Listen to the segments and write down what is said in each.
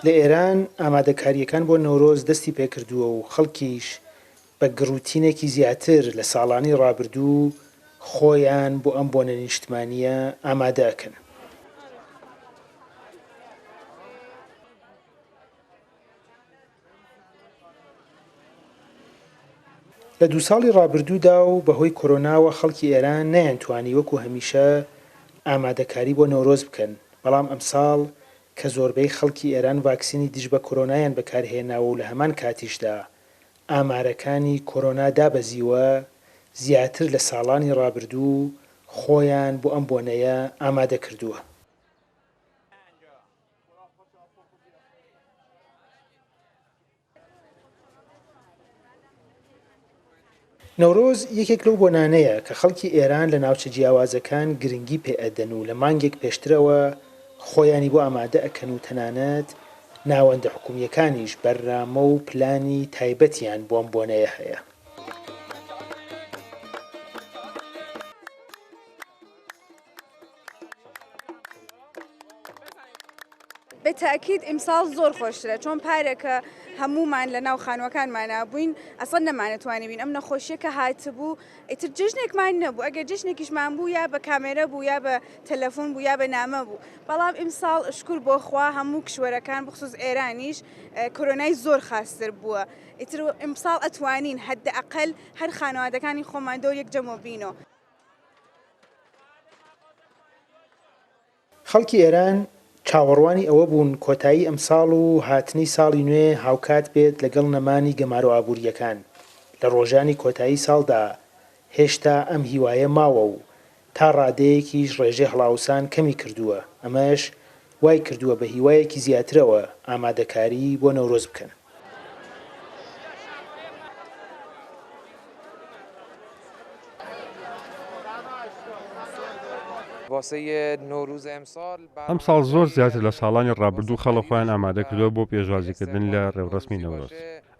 لە ئێران ئامادەکاریەکان بۆ نەورۆز دەستی پێکردووە و خەڵکیش بە گڕوتینێکی زیاتر لە ساڵانی ڕابردوو خۆیان بۆ ئەم بۆنە نیشتمانیە ئامادە ئەکەن. لە 2 ساڵی ڕابردوودا و بەهۆی کۆرۆناوە خەڵکی ئێران نەیانتوانی وەکو هەمیشە ئامادەکاری بۆ نەورۆز بکەن، بەڵام ئەمساڵ کە زۆربەی خەڵکی ئێران ڤاکسینی دژ بە کۆرۆنایان بەکارهێناوە و لە هەمان کاتیشدا ئامارەکانی کۆرۆنا دابەزیوە، زیاتر لە ساڵانی ڕابردوو خۆیان بۆ ئەم بۆنەیە ئامادە کردووە. نەورۆز یەکێک لەو بۆنانەیە کە خەڵکی ئێران لە ناوچە جیاوازەکان گرنگی پێ ئەدەن و لە مانگێک پێشترەوە خۆیانی بۆ ئامادە ئەکەن و تەنانەت ناوەندە حکوومیەکانیش بەرنامە و پلانی تایبەتیان بۆ ئەم بۆنەیە هەیە. بەتاکید ئیمساڵ زۆر خۆشترە چۆن پارێکە هەمومان لە ناو خانوەکانمانە بووین ئەسڵ نەمانەتوانی بین ئەم نەخۆشیە کە هاتبوو ئیتر جژنێکمان نەبوو ئەگەر جژنێکیشمان بوو یا بە کامێرە بوو یا بە تەلەفۆن بوو یا بە نامە بوو بەڵام ئیمساڵ شکر بۆ خوا هەموو کشوەرەکان بخصوص ئێرانیش کۆرۆنای زۆر خاستر بووە ئیتر ئیمساڵ ئەتوانین حدەئەقەل هەر خانەوادەکانی خۆمان دۆر یەک جەمع بینەوە. خەڵکی ئێران چاوەڕوانی ئەوە بوون کۆتایی ئەمساڵ و هاتنی ساڵی نوێ هاوکات بێت لەگەڵ نەمانی گەمار و ئابوووریەکان. لە ڕۆژانی کۆتایی ساڵدا هێشتا ئەم هیوایە ماوە و تا ڕادەیەکیش ڕێژەی هەڵاوسان کەمی کردووە، ئەمەش وای کردووە بە هیوایەکی زیاترەوە ئامادەکاری بۆ نەورۆز بکەن. ئەم ساڵ زۆر زیاتر لە ساڵانی ڕابردوو خەڵک خۆیان ئامادە کردووە بۆ پێشوازیکردن لە ڕێوڕسمی نەورۆز.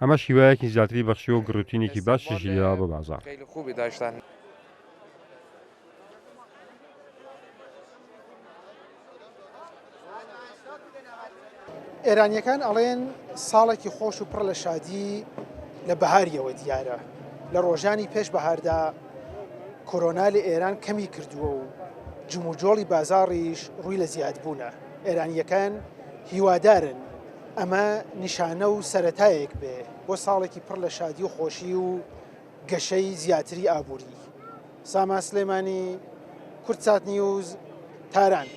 ئەمە شیوایەکی زیاتری بەخشی و گڕوتینێکی باشیشی لێوە بە بازاڕ. ئێرانیەکان ئەڵێن ساڵێکی خۆش و پڕ لە شادی لە بەهاریەوە دیارە. لە ڕۆژانی پێش بەهاردا کۆرۆنا لە ئێران کەمی کردووە و جموجۆڵی بازاڕیش ڕووی لە زیادبوونە. ئێرانیەکان هیوادارن ئەمە نیشانە و سەرەتایەک بێ بۆ ساڵێکی پڕ لە شادی و خۆشی و گەشەی زیاتری ئابووری. ساما سلێمانی، کورتسات نیوز، تاران.